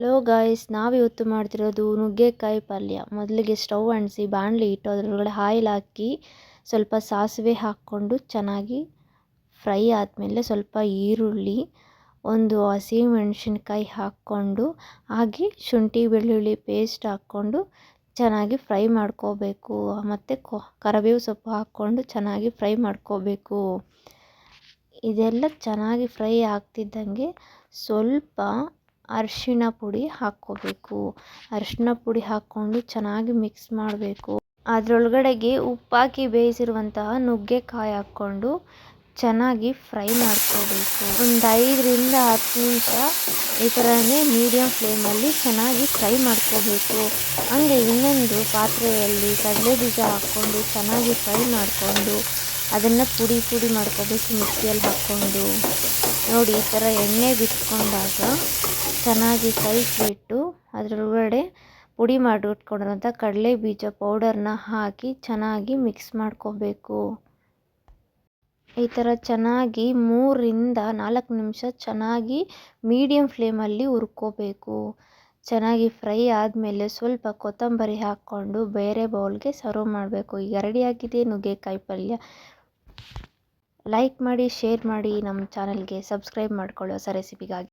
Hello guys, ನಾವಿವತ್ತು ಮಾಡ್ತಿರೋದು ನುಗ್ಗೆಕಾಯಿ ಪಲ್ಯ. ಮೊದಲಿಗೆ ಸ್ಟವ್ ಅಂಟಿಸಿ ಬಾಣಲಿ ಇಟ್ಟು ಅದರೊಳಗಡೆ ಆಯಿಲ್ ಹಾಕಿ ಸ್ವಲ್ಪ ಸಾಸಿವೆ ಹಾಕ್ಕೊಂಡು ಚೆನ್ನಾಗಿ ಫ್ರೈ ಆದಮೇಲೆ ಸ್ವಲ್ಪ ಈರುಳ್ಳಿ, ಒಂದು ಹಸಿಮೆಣಸಿನ್ಕಾಯಿ ಹಾಕ್ಕೊಂಡು ಹಾಗೆ ಶುಂಠಿ ಬೆಳ್ಳುಳ್ಳಿ ಪೇಸ್ಟ್ ಹಾಕ್ಕೊಂಡು ಚೆನ್ನಾಗಿ ಫ್ರೈ ಮಾಡ್ಕೋಬೇಕು. ಮತ್ತು ಕರಿಬೇವು ಸೊಪ್ಪು ಹಾಕ್ಕೊಂಡು ಚೆನ್ನಾಗಿ ಫ್ರೈ ಮಾಡ್ಕೋಬೇಕು. ಇದೆಲ್ಲ ಚೆನ್ನಾಗಿ ಫ್ರೈ ಆಗ್ತಿದ್ದಂಗೆ ಸ್ವಲ್ಪ ಅರಿಶಿಣ ಪುಡಿ ಹಾಕ್ಕೋಬೇಕು. ಅರಿಶಿಣ ಪುಡಿ ಹಾಕ್ಕೊಂಡು ಚೆನ್ನಾಗಿ ಮಿಕ್ಸ್ ಮಾಡಬೇಕು. ಅದರೊಳಗಡೆಗೆ ಉಪ್ಪಾಕಿ ಬೇಯಿಸಿರುವಂತಹ ನುಗ್ಗೆಕಾಯಿ ಹಾಕ್ಕೊಂಡು ಚೆನ್ನಾಗಿ ಫ್ರೈ ಮಾಡ್ಕೋಬೇಕು. ಒಂದು 5ರಿಂದ 10 ನಿಮಿಷ ಈ ಥರನೇ ಮೀಡಿಯಮ್ ಫ್ಲೇಮಲ್ಲಿ ಚೆನ್ನಾಗಿ ಫ್ರೈ ಮಾಡ್ಕೋಬೇಕು. ಹಂಗೆ ಇನ್ನೊಂದು ಪಾತ್ರೆಯಲ್ಲಿ ಕಡಲೆ ಬೀಜ ಹಾಕ್ಕೊಂಡು ಚೆನ್ನಾಗಿ ಫ್ರೈ ಮಾಡಿಕೊಂಡು ಅದನ್ನು ಪುಡಿ ಮಾಡ್ಕೋಬೇಕು ಮಿಕ್ಸಿಯಲ್ಲಿ ಹಾಕ್ಕೊಂಡು. ನೋಡಿ, ಈ ಥರ ಎಣ್ಣೆ ಬಿಟ್ಕೊಂಡಾಗ ಚೆನ್ನಾಗಿ ಕಲಿಸ್ಬಿಟ್ಟು ಅದರೊಳಗಡೆ ಪುಡಿ ಮಾಡಿಟ್ಕೊಂಡಿರೋಂಥ ಕಡಲೆ ಬೀಜ ಪೌಡರ್ನ ಹಾಕಿ ಚೆನ್ನಾಗಿ ಮಿಕ್ಸ್ ಮಾಡ್ಕೋಬೇಕು. ಈ ಥರ ಚೆನ್ನಾಗಿ 3ರಿಂದ 4 ನಿಮಿಷ ಚೆನ್ನಾಗಿ ಮೀಡಿಯಮ್ ಫ್ಲೇಮಲ್ಲಿ ಹುರ್ಕೋಬೇಕು. ಚೆನ್ನಾಗಿ ಫ್ರೈ ಆದಮೇಲೆ ಸ್ವಲ್ಪ ಕೊತ್ತಂಬರಿ ಹಾಕ್ಕೊಂಡು ಬೇರೆ ಬೌಲ್ಗೆ ಸರ್ವ್ ಮಾಡಬೇಕು. ಈಗ ರೆಡಿಯಾಗಿದೆ ನುಗ್ಗೆಕಾಯಿ ಪಲ್ಯ. ಲೈಕ್ ಮಾಡಿ, ಶೇರ್ ಮಾಡಿ, ನಮ್ಮ ಚಾನಲ್ಗೆ ಸಬ್ಸ್ಕ್ರೈಬ್ ಮಾಡ್ಕೊಳ್ಳಿ ಹೊಸ ರೆಸಿಪಿಗಾಗಿ.